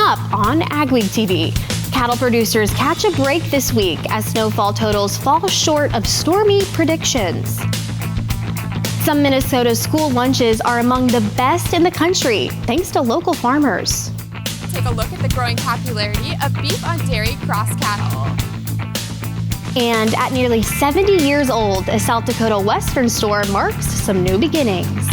up on AgweekTV. Cattle producers catch a break this week as snowfall totals fall short of stormy predictions. Some Minnesota school lunches are among the best in the country, thanks to local farmers. Take a look at the growing popularity of beef on dairy cross cattle. And at nearly 70 years old, a South Dakota Western store marks some new beginnings.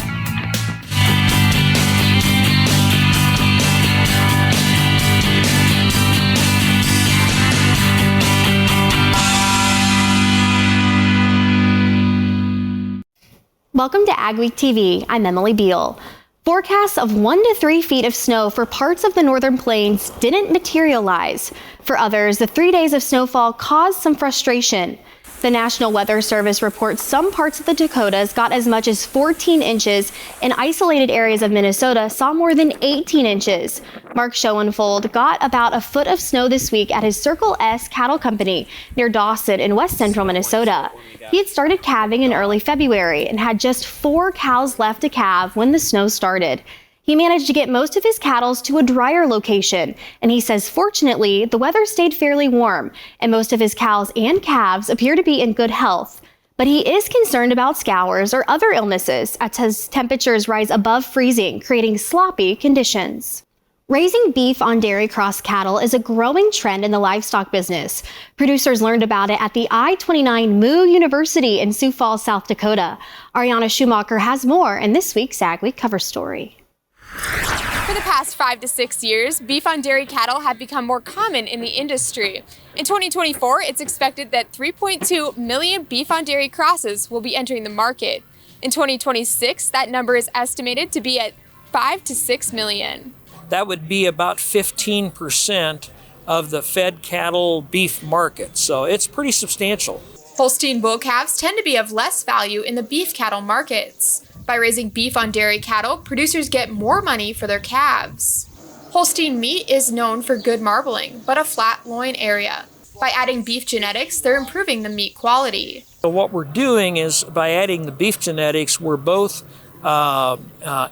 Welcome to AgweekTV. I'm Emily Beal. Forecasts of 1 to 3 feet of snow for parts of the northern plains didn't materialize. For others, the 3 days of snowfall caused some frustration. The National Weather Service reports some parts of the Dakotas got as much as 14 inches, and isolated areas of Minnesota saw more than 18 inches. Mark Schoenfold got about a foot of snow this week at his Circle S cattle company near Dawson in west central Minnesota. He had started calving in early February and had just 4 cows left to calve when the snow started. He managed to get most of his cattle to a drier location, and he says fortunately the weather stayed fairly warm and most of his cows and calves appear to be in good health. But he is concerned about scours or other illnesses as temperatures rise above freezing, creating sloppy conditions. Raising beef on dairy cross cattle is a growing trend in the livestock business. Producers learned about it at the I-29 Moo University in Sioux Falls, South Dakota. Ariana Schumacher has more in this week's AgWeek cover story. For the past 5 to 6 years, beef on dairy cattle have become more common in the industry. In 2024, it's expected that 3.2 million beef on dairy crosses will be entering the market. In 2026, that number is estimated to be at 5 to 6 million. That would be about 15% of the fed cattle beef market, so it's pretty substantial. Holstein bull calves tend to be of less value in the beef cattle markets. By raising beef on dairy cattle, producers get more money for their calves. Holstein meat is known for good marbling, but a flat loin area. By adding beef genetics, they're improving the meat quality. So what we're doing is, by adding the beef genetics, we're both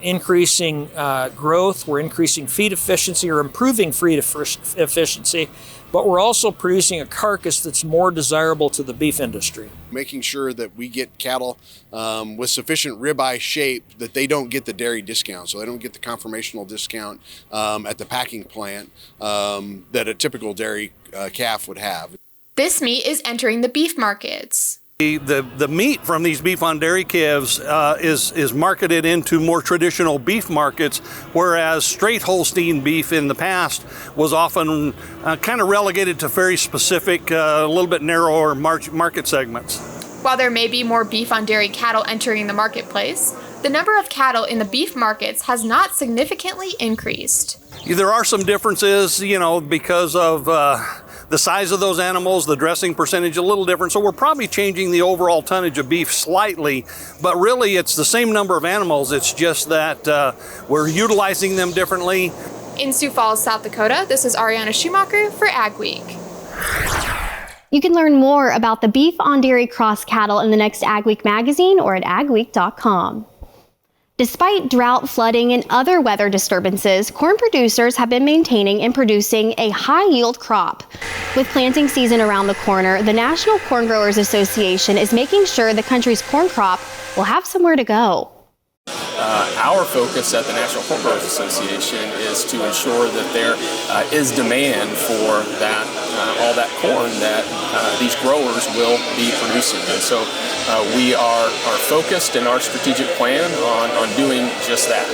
increasing growth, we're increasing feed efficiency or improving feed efficiency, but we're also producing a carcass that's more desirable to the beef industry. Making sure that we get cattle with sufficient ribeye shape that they don't get the dairy discount, so they don't get the conformational discount at the packing plant that a typical dairy calf would have. This meat is entering the beef markets. The meat from these beef on dairy calves is marketed into more traditional beef markets, whereas straight Holstein beef in the past was often kind of relegated to very specific, a little bit narrower market segments. While there may be more beef on dairy cattle entering the marketplace, the number of cattle in the beef markets has not significantly increased. There are some differences, because of the size of those animals, the dressing percentage a little different, so we're probably changing the overall tonnage of beef slightly, but really it's the same number of animals, it's just that we're utilizing them differently. In Sioux Falls, South Dakota, this is Ariana Schumacher for AgWeek. You can learn more about the beef on dairy cross cattle in the next AgWeek magazine or at agweek.com. Despite drought, flooding, and other weather disturbances, corn producers have been maintaining and producing a high-yield crop. With planting season around the corner, the National Corn Growers Association is making sure the country's corn crop will have somewhere to go. Our focus at the National Corn Growers Association is to ensure that there is demand for that all that corn that these growers will be producing. And so we are focused in our strategic plan on doing just that.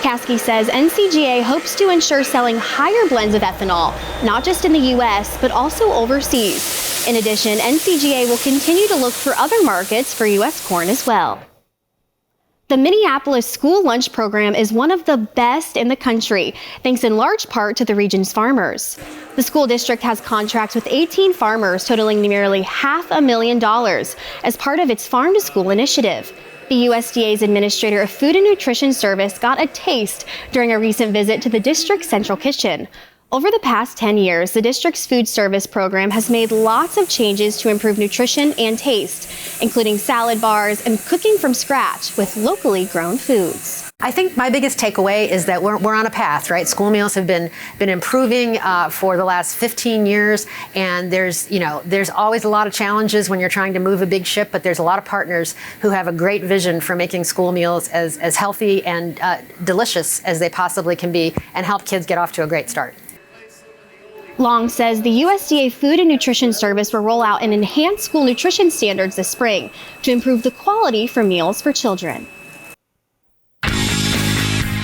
Caskey says NCGA hopes to ensure selling higher blends of ethanol, not just in the U.S., but also overseas. In addition, NCGA will continue to look for other markets for U.S. corn as well. The Minneapolis school lunch program is one of the best in the country, thanks in large part to the region's farmers. The school district has contracts with 18 farmers totaling nearly $500,000 as part of its Farm to School initiative. The USDA's Administrator of Food and Nutrition Service got a taste during a recent visit to the district's central kitchen. Over the past 10 years, the district's food service program has made lots of changes to improve nutrition and taste, including salad bars and cooking from scratch with locally grown foods. I think my biggest takeaway is that we're on a path, right? School meals have been improving for the last 15 years, and there's always a lot of challenges when you're trying to move a big ship, but there's a lot of partners who have a great vision for making school meals as healthy and delicious as they possibly can be and help kids get off to a great start. Long says the USDA Food and Nutrition Service will roll out an enhanced school nutrition standards this spring to improve the quality for meals for children.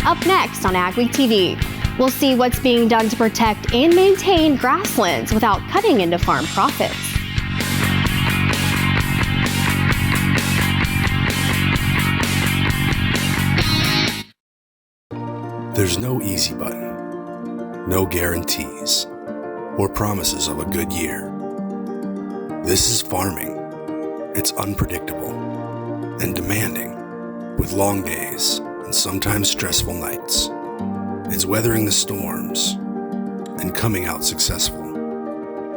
Up next on AgweekTV, we'll see what's being done to protect and maintain grasslands without cutting into farm profits. There's no easy button, no guarantees, or promises of a good year. This is farming. It's unpredictable and demanding, with long days and sometimes stressful nights. It's weathering the storms and coming out successful.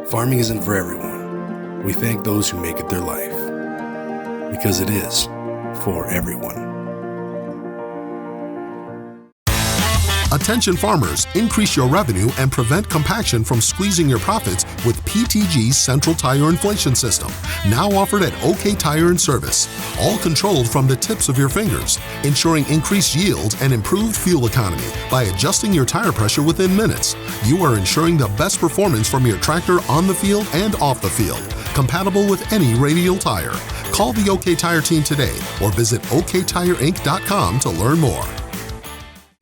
Farming isn't for everyone. We thank those who make it their life, because it is for everyone. Attention farmers, increase your revenue and prevent compaction from squeezing your profits with PTG's Central Tire Inflation System, now offered at OK Tire & Service, all controlled from the tips of your fingers, ensuring increased yield and improved fuel economy by adjusting your tire pressure within minutes. You are ensuring the best performance from your tractor on the field and off the field, compatible with any radial tire. Call the OK Tire team today or visit oktireinc.com to learn more.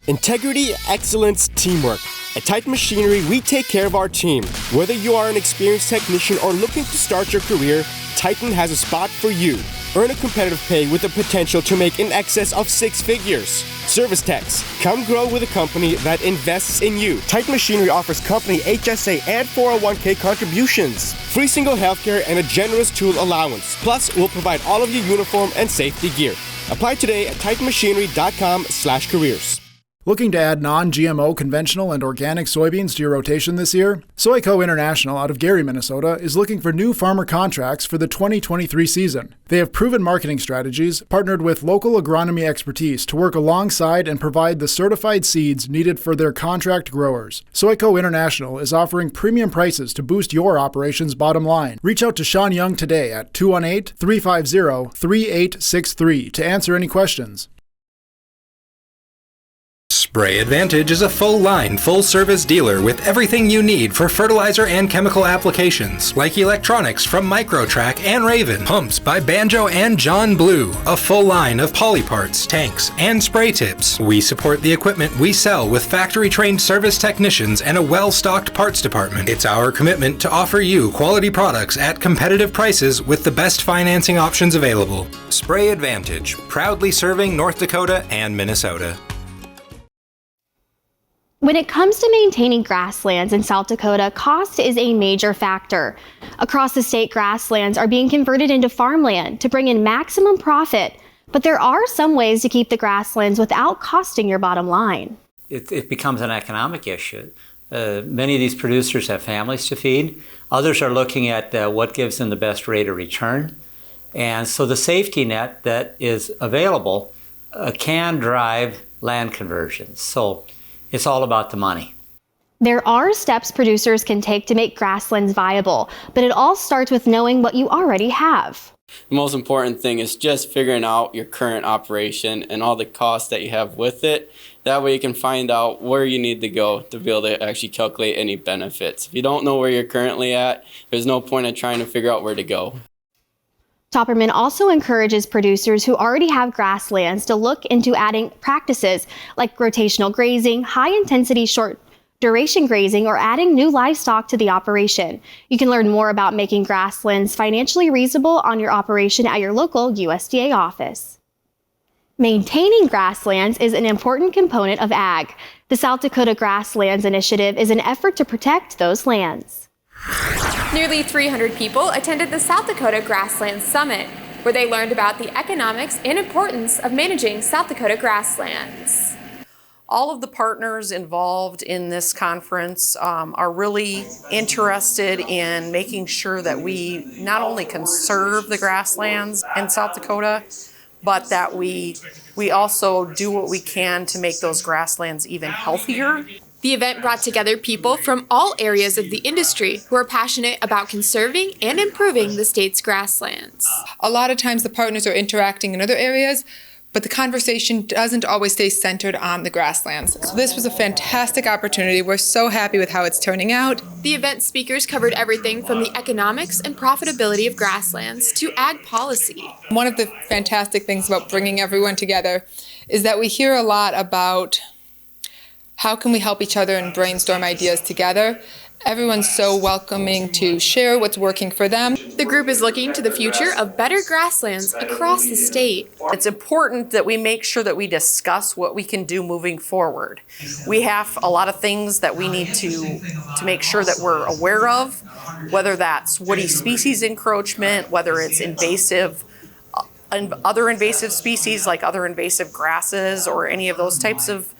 Integrity, excellence, teamwork. At Titan Machinery, we take care of our team. Whether you are an experienced technician or looking to start your career, Titan has a spot for you. Earn a competitive pay with the potential to make in excess of 6 figures. Service techs, come grow with a company that invests in you. Titan Machinery offers company HSA and 401k contributions, free single healthcare, and a generous tool allowance. Plus, we'll provide all of your uniform and safety gear. Apply today at titanmachinery.com/careers. Looking to add non-GMO conventional and organic soybeans to your rotation this year? Soyco International out of Gary, Minnesota is looking for new farmer contracts for the 2023 season. They have proven marketing strategies, partnered with local agronomy expertise to work alongside and provide the certified seeds needed for their contract growers. Soyco International is offering premium prices to boost your operation's bottom line. Reach out to Sean Young today at 218-350-3863 to answer any questions. Spray Advantage is a full-line, full-service dealer with everything you need for fertilizer and chemical applications, like electronics from Microtrack and Raven, pumps by Banjo and John Blue, a full line of poly parts, tanks, and spray tips. We support the equipment we sell with factory-trained service technicians and a well-stocked parts department. It's our commitment to offer you quality products at competitive prices with the best financing options available. Spray Advantage, proudly serving North Dakota and Minnesota. When it comes to maintaining grasslands in South Dakota, cost is a major factor. Across the state, grasslands are being converted into farmland to bring in maximum profit, but there are some ways to keep the grasslands without costing your bottom line. It becomes an economic issue. Many of these producers have families to feed. Others are looking at what gives them the best rate of return. And so the safety net that is available can drive land conversions. So it's all about the money. There are steps producers can take to make grasslands viable, but it all starts with knowing what you already have. The most important thing is just figuring out your current operation and all the costs that you have with it. That way you can find out where you need to go to be able to actually calculate any benefits. If you don't know where you're currently at, there's no point in trying to figure out where to go. Topperman also encourages producers who already have grasslands to look into adding practices like rotational grazing, high-intensity short-duration grazing, or adding new livestock to the operation. You can learn more about making grasslands financially reasonable on your operation at your local USDA office. Maintaining grasslands is an important component of ag. The South Dakota Grasslands Initiative is an effort to protect those lands. Nearly 300 people attended the South Dakota Grasslands Summit, where they learned about the economics and importance of managing South Dakota grasslands. All of the partners involved in this conference are really interested in making sure that we not only conserve the grasslands in South Dakota, but that we also do what we can to make those grasslands even healthier. The event brought together people from all areas of the industry who are passionate about conserving and improving the state's grasslands. A lot of times the partners are interacting in other areas, but the conversation doesn't always stay centered on the grasslands. So this was a fantastic opportunity. We're so happy with how it's turning out. The event speakers covered everything from the economics and profitability of grasslands to ag policy. One of the fantastic things about bringing everyone together is that we hear a lot about how can we help each other and brainstorm ideas together. Everyone's so welcoming to share what's working for them. The group is looking to the future of better grasslands across the state. It's important that we make sure that we discuss what we can do moving forward. We have a lot of things that we need to make sure that we're aware of, whether that's woody species encroachment, whether it's invasive and other invasive species like other invasive grasses or any of those types of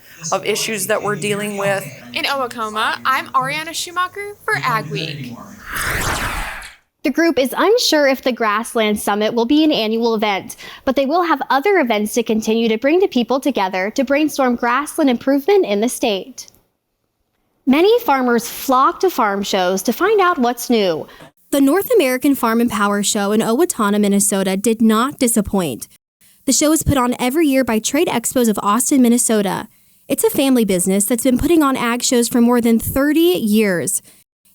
issues that we're dealing with. In Owatonna, I'm Ariana Schumacher for AgWeek. The group is unsure if the Grasslands Summit will be an annual event, but they will have other events to continue to bring the people together to brainstorm grassland improvement in the state. Many farmers flock to farm shows to find out what's new. The North American Farm and Power Show in Owatonna, Minnesota did not disappoint. The show is put on every year by Trade Expos of Austin, Minnesota. It's a family business that's been putting on ag shows for more than 30 years.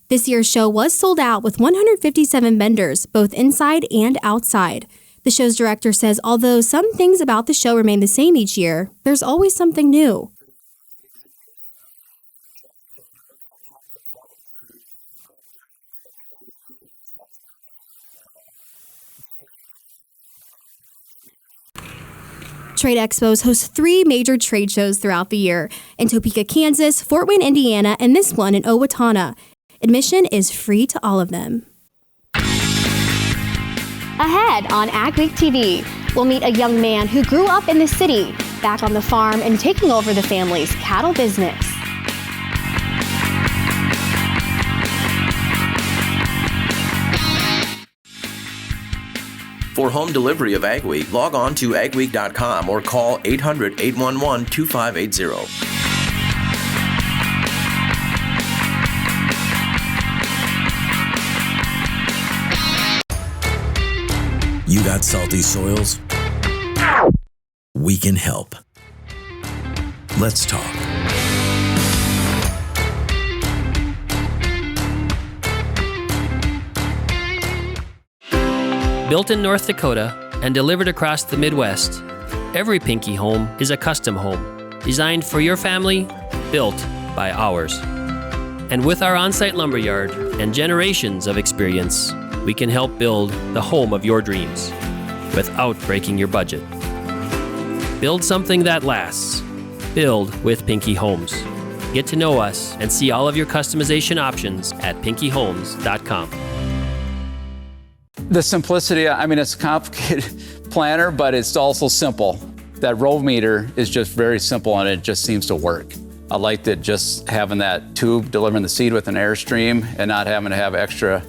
This year's show was sold out with 157 vendors, both inside and outside. The show's director says although some things about the show remain the same each year, there's always something new. Trade Expos host 3 major trade shows throughout the year in Topeka, Kansas, Fort Wayne, Indiana, and this one in Owatonna. Admission is free to all of them. Ahead on AgweekTV, we'll meet a young man who grew up in the city, back on the farm and taking over the family's cattle business. For home delivery of AgWeek, log on to agweek.com or call 800-811-2580. You got salty soils? We can help. Let's talk. Built in North Dakota and delivered across the Midwest, every Pinky home is a custom home, designed for your family, built by ours. And with our on-site lumberyard and generations of experience, we can help build the home of your dreams without breaking your budget. Build something that lasts. Build with Pinky Homes. Get to know us and see all of your customization options at pinkyhomes.com. The simplicity, I mean, it's a complicated planter, but it's also simple. That row meter is just very simple and it just seems to work. I like that just having that tube delivering the seed with an airstream and not having to have extra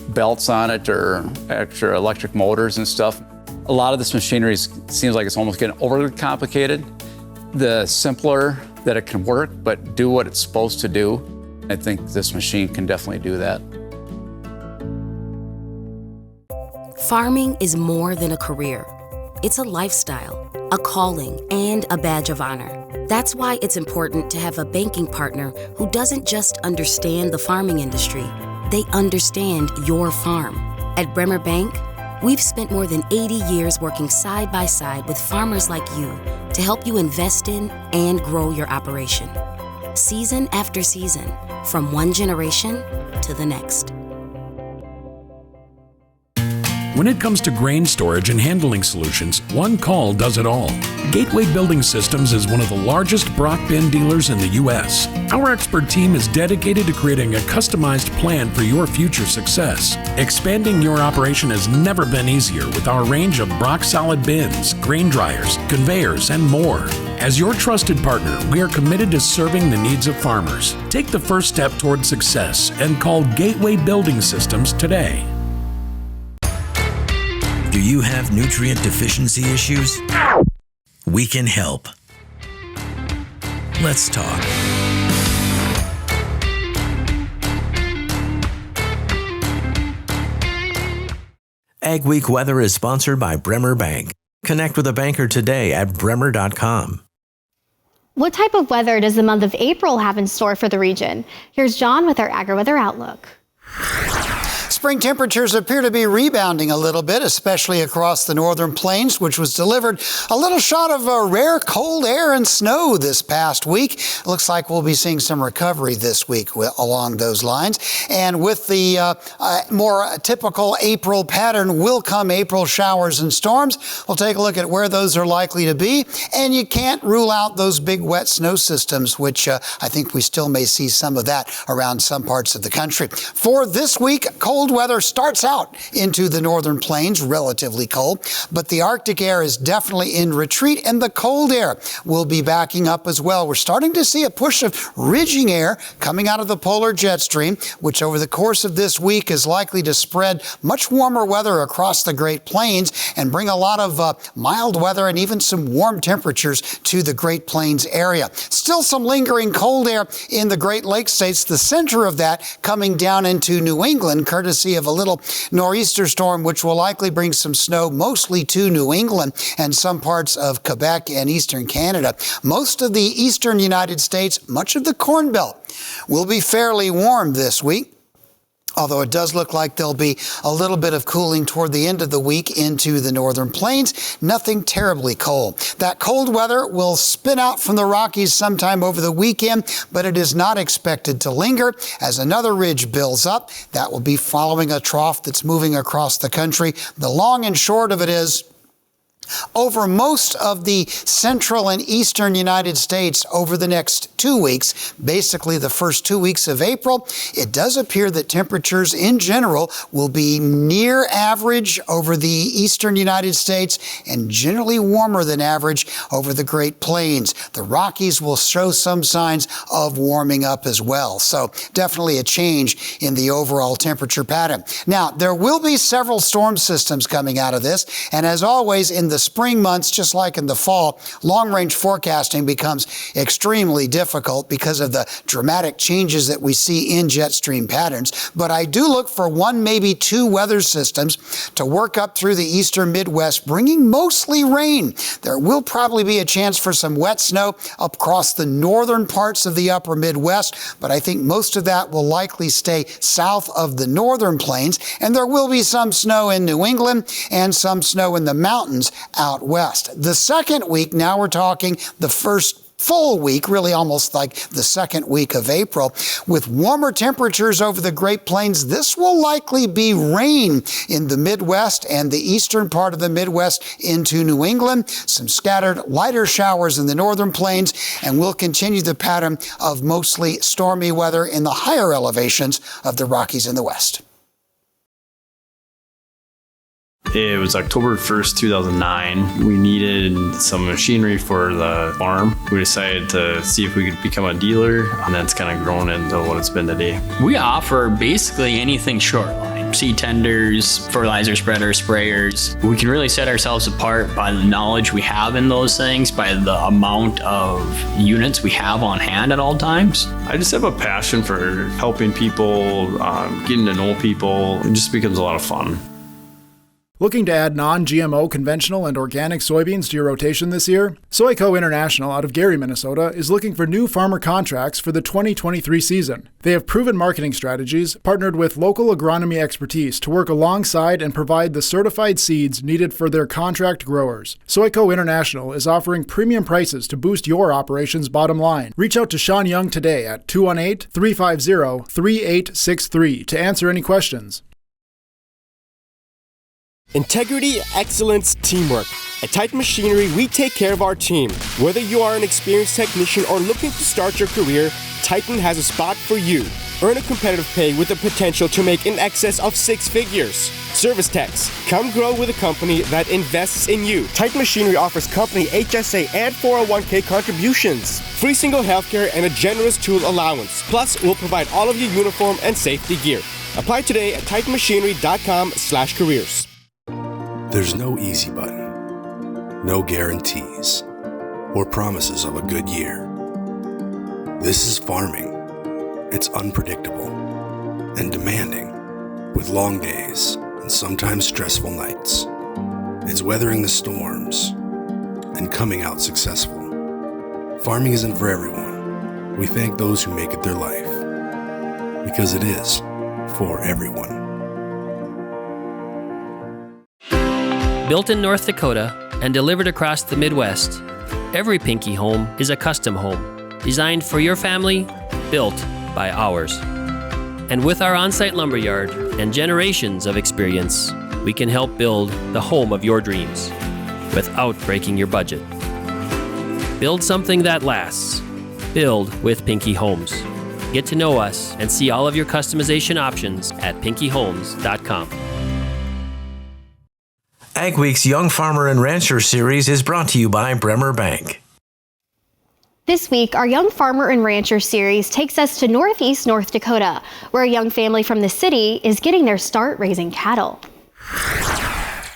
belts on it or extra electric motors and stuff. A lot of this machinery seems like it's almost getting overly complicated. The simpler that it can work, but do what it's supposed to do, I think this machine can definitely do that. Farming is more than a career. It's a lifestyle, a calling, and a badge of honor. That's why it's important to have a banking partner who doesn't just understand the farming industry, they understand your farm. At Bremer Bank, we've spent more than 80 years working side by side with farmers like you to help you invest in and grow your operation. Season after season, from one generation to the next. When it comes to grain storage and handling solutions, one call does it all. Gateway Building Systems is one of the largest Brock bin dealers in the U.S. Our expert team is dedicated to creating a customized plan for your future success. Expanding your operation has never been easier with our range of Brock solid bins, grain dryers, conveyors, and more. As your trusted partner, we are committed to serving the needs of farmers. Take the first step toward success and call Gateway Building Systems today. Do you have nutrient deficiency issues? We can help. Let's talk. AgWeek Weather is sponsored by Bremer Bank. Connect with a banker today at bremer.com. What type of weather does the month of April have in store for the region? Here's John with our AgriWeather Outlook. Spring temperatures appear to be rebounding a little bit, especially across the northern plains, which was delivered a little shot of rare cold air and snow this past week. Looks like we'll be seeing some recovery this week along those lines. And with the more typical April pattern will come April showers and storms. We'll take a look at where those are likely to be. And you can't rule out those big wet snow systems, which I think we still may see some of that around some parts of the country. For this week, cold weather starts out into the northern plains, relatively cold, but the Arctic air is definitely in retreat and the cold air will be backing up as well. We're starting to see a push of ridging air coming out of the polar jet stream, which over the course of this week is likely to spread much warmer weather across the Great Plains and bring a lot of mild weather and even some warm temperatures to the Great Plains area. Still some lingering cold air in the Great Lakes states, the center of that coming down into New England, courtesy of a little nor'easter storm, which will likely bring some snow mostly to New England and some parts of Quebec and eastern Canada. Most of the eastern United States, much of the Corn Belt, will be fairly warm this week. Although it does look like there'll be a little bit of cooling toward the end of the week into the northern plains. Nothing terribly cold. That cold weather will spin out from the Rockies sometime over the weekend, but it is not expected to linger as another ridge builds up. That will be following a trough that's moving across the country. The long and short of it is, over most of the central and eastern United States over the next 2 weeks, basically the first 2 weeks of April, it does appear that temperatures in general will be near average over the eastern United States and generally warmer than average over the Great Plains. The Rockies will show some signs of warming up as well. So definitely a change in the overall temperature pattern. Now, there will be several storm systems coming out of this, and as always in the spring months, just like in the fall, long-range forecasting becomes extremely difficult because of the dramatic changes that we see in jet stream patterns. But I do look for one, maybe two weather systems to work up through the eastern Midwest, bringing mostly rain. There will probably be a chance for some wet snow up across the northern parts of the upper Midwest, but I think most of that will likely stay south of the northern plains, and there will be some snow in New England and some snow in the mountains out west. The second week, now we're talking the first full week, really almost like the second week of April, with warmer temperatures over the Great Plains. This will likely be rain in the Midwest and the eastern part of the Midwest into New England, some scattered lighter showers in the northern plains, and we'll continue the pattern of mostly stormy weather in the higher elevations of the Rockies in the west. It was October 1st, 2009. We needed some machinery for the farm. We decided to see if we could become a dealer, and that's kind of grown into what it's been today. We offer basically anything short line. Seed tenders, fertilizer spreaders, sprayers. We can really set ourselves apart by the knowledge we have in those things, by the amount of units we have on hand at all times. I just have a passion for helping people, getting to know people. It just becomes a lot of fun. Looking to add non-GMO conventional and organic soybeans to your rotation this year? Soyco International out of Gary, Minnesota is looking for new farmer contracts for the 2023 season. They have proven marketing strategies, partnered with local agronomy expertise to work alongside and provide the certified seeds needed for their contract growers. Soyco International is offering premium prices to boost your operation's bottom line. Reach out to Sean Young today at 218-350-3863 to answer any questions. Integrity, excellence, teamwork. At Titan Machinery, we take care of our team. Whether you are an experienced technician or looking to start your career, Titan has a spot for you. Earn a competitive pay with the potential to make in excess of 6 figures. Service techs, come grow with a company that invests in you. Titan Machinery offers company HSA and 401k contributions, free single healthcare, and a generous tool allowance. Plus, we'll provide all of your uniform and safety gear. Apply today at titanmachinery.com/careers. There's no easy button, no guarantees, or promises of a good year. This is farming. It's unpredictable and demanding, with long days and sometimes stressful nights. It's weathering the storms and coming out successful. Farming isn't for everyone. We thank those who make it their life, because it is for everyone. Built in North Dakota and delivered across the Midwest, every Pinky home is a custom home, designed for your family, built by ours. And with our on-site lumberyard and generations of experience, we can help build the home of your dreams without breaking your budget. Build something that lasts. Build with Pinky Homes. Get to know us and see all of your customization options at pinkyhomes.com. AgWeek's Young Farmer and Rancher series is brought to you by Bremer Bank. This week, our Young Farmer and Rancher series takes us to Northeast North Dakota, where a young family from the city is getting their start raising cattle.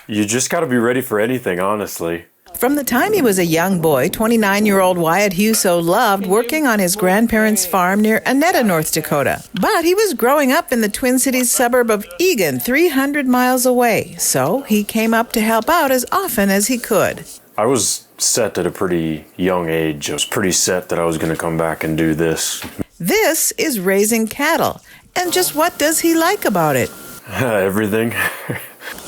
You just got to be ready for anything, honestly. From the time he was a young boy, 29-year-old Wyatt Huso loved working on his grandparents' farm near Annetta, North Dakota. But he was growing up in the Twin Cities suburb of Eagan, 300 miles away, so he came up to help out as often as he could. I was set at a pretty young age. I was pretty set that I was going to come back and do this. This is raising cattle. And just what does he like about it? Everything.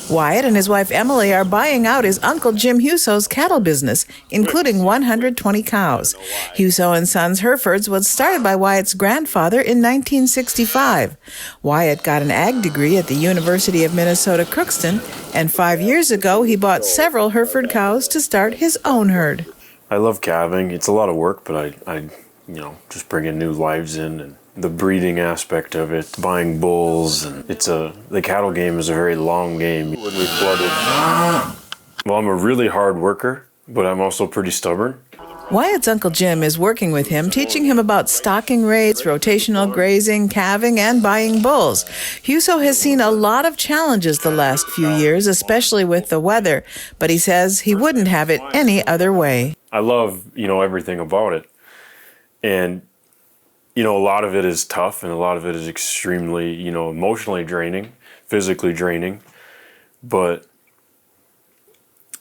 Wyatt and his wife Emily are buying out his Uncle Jim Huso's cattle business, including 120 cows. Huso & Sons Herefords was started by Wyatt's grandfather in 1965. Wyatt got an ag degree at the University of Minnesota Crookston, and 5 years ago he bought several Hereford cows to start his own herd. I love calving. It's a lot of work, but I just bringing new lives in and the breeding aspect of it, buying bulls, and the cattle game is a very long game. When we flooded, well, I'm a really hard worker, but I'm also pretty stubborn. Wyatt's Uncle Jim is working with him, teaching him about stocking rates, rotational grazing, calving, and buying bulls. Huso has seen a lot of challenges the last few years, especially with the weather, but he says he wouldn't have it any other way. I love, everything about it. And a lot of it is tough, and a lot of it is extremely, emotionally draining, physically draining, but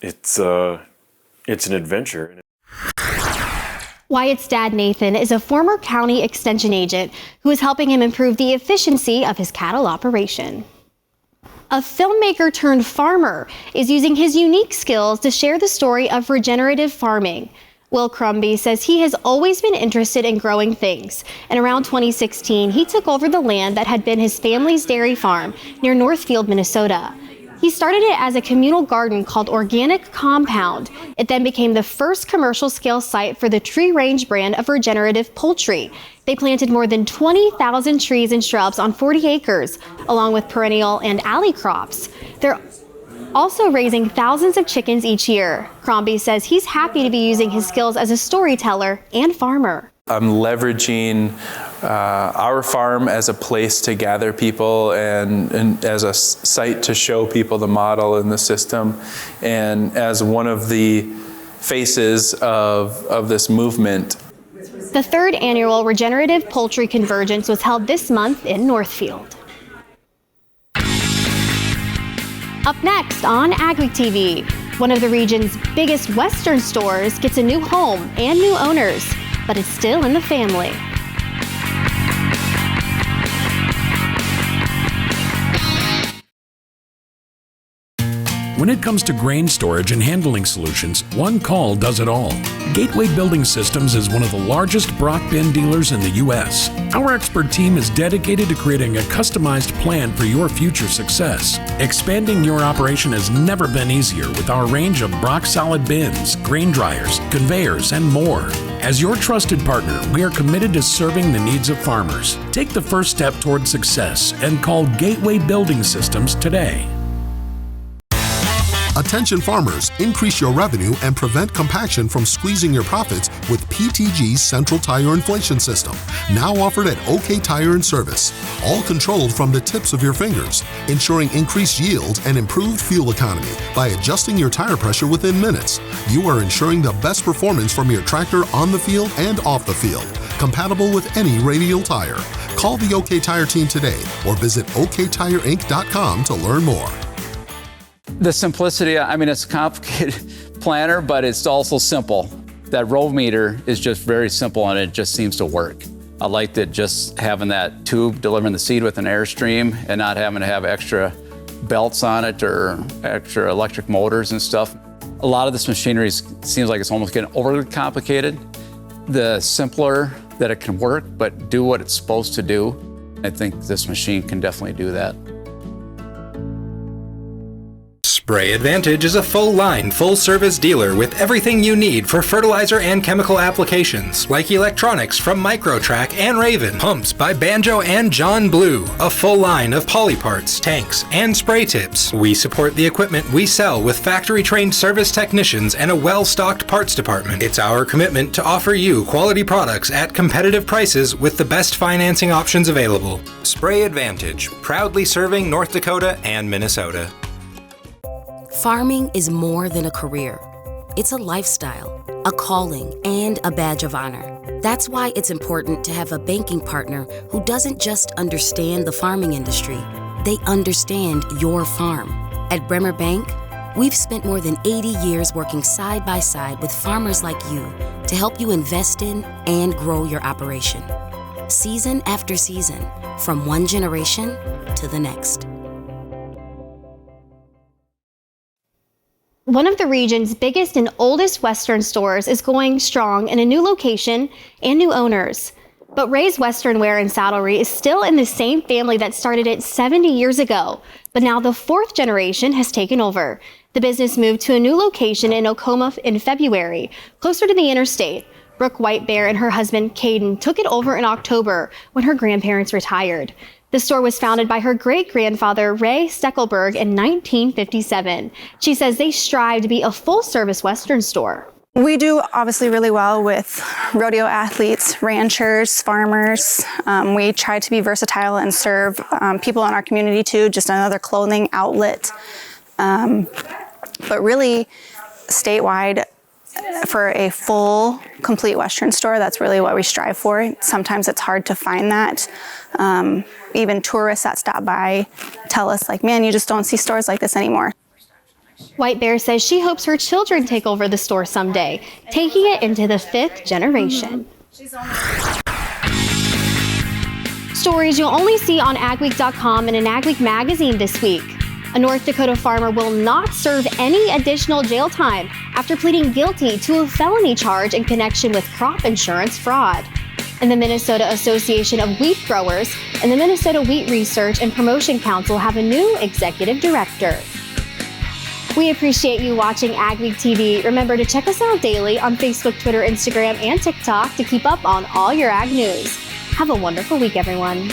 it's an adventure. Wyatt's dad, Nathan, is a former county extension agent who is helping him improve the efficiency of his cattle operation. A filmmaker turned farmer is using his unique skills to share the story of regenerative farming. Will Crombie says he has always been interested in growing things, and around 2016, he took over the land that had been his family's dairy farm near Northfield, Minnesota. He started it as a communal garden called Organic Compound. It then became the first commercial-scale site for the Tree Range brand of regenerative poultry. They planted more than 20,000 trees and shrubs on 40 acres, along with perennial and alley crops. They're also raising thousands of chickens each year. Crombie says he's happy to be using his skills as a storyteller and farmer. I'm leveraging our farm as a place to gather people and as a site to show people the model and the system, and as one of the faces of this movement. The third annual Regenerative Poultry Convergence was held this month in Northfield. Up next on AgweekTV, one of the region's biggest Western stores gets a new home and new owners, but it's still in the family. When it comes to grain storage and handling solutions, one call does it all. Gateway Building Systems is one of the largest Brock bin dealers in the U.S. Our expert team is dedicated to creating a customized plan for your future success. Expanding your operation has never been easier with our range of Brock solid bins, grain dryers, conveyors, and more. As your trusted partner, we are committed to serving the needs of farmers. Take the first step toward success and call Gateway Building Systems today. Attention farmers, increase your revenue and prevent compaction from squeezing your profits with PTG's Central Tire Inflation System. now offered at OK Tire and Service. All controlled from the tips of your fingers, ensuring increased yield and improved fuel economy by adjusting your tire pressure within minutes. You are ensuring the best performance from your tractor on the field and off the field, compatible with any radial tire. Call the OK Tire team today or visit oktireinc.com to learn more. The simplicity, I mean, it's a complicated planner, but it's also simple. That row meter is just very simple and it just seems to work. I like that just having that tube delivering the seed with an airstream and not having to have extra belts on it or extra electric motors and stuff. A lot of this machinery seems like it's almost getting overly complicated. The simpler that it can work, but do what it's supposed to do, I think this machine can definitely do that. Spray Advantage is a full-line, full-service dealer with everything you need for fertilizer and chemical applications, like electronics from Microtrack and Raven, pumps by Banjo and John Blue, a full line of poly parts, tanks, and spray tips. We support the equipment we sell with factory-trained service technicians and a well-stocked parts department. It's our commitment to offer you quality products at competitive prices with the best financing options available. Spray Advantage, proudly serving North Dakota and Minnesota. Farming is more than a career. It's a lifestyle, a calling, and a badge of honor. That's why it's important to have a banking partner who doesn't just understand the farming industry, they understand your farm. At Bremer Bank, we've spent more than 80 years working side by side with farmers like you to help you invest in and grow your operation. Season after season, from one generation to the next. One of the region's biggest and oldest Western stores is going strong in a new location and new owners. But Ray's Western Wear and Saddlery is still in the same family that started it 70 years ago. But now the fourth generation has taken over. The business moved to a new location in Oklahoma in February, closer to the interstate. Brooke White Bear and her husband, Caden, took it over in October when her grandparents retired. The store was founded by her great-grandfather, Ray Steckelberg, in 1957. She says they strive to be a full-service Western store. We do obviously really well with rodeo athletes, ranchers, farmers. We try to be versatile and serve people in our community too, just another clothing outlet. But really, statewide, for a full, complete Western store, that's really what we strive for. Sometimes it's hard to find that. Even tourists that stop by tell us, like, man, you just don't see stores like this anymore. White Bear says she hopes her children take over the store someday, taking it into the fifth generation. Stories you'll only see on AgWeek.com and in AgWeek magazine this week. A North Dakota farmer will not serve any additional jail time after pleading guilty to a felony charge in connection with crop insurance fraud. And the Minnesota Association of Wheat Growers and the Minnesota Wheat Research and Promotion Council have a new executive director. We appreciate you watching AgweekTV. Remember to check us out daily on Facebook, Twitter, Instagram, and TikTok to keep up on all your ag news. Have a wonderful week, everyone.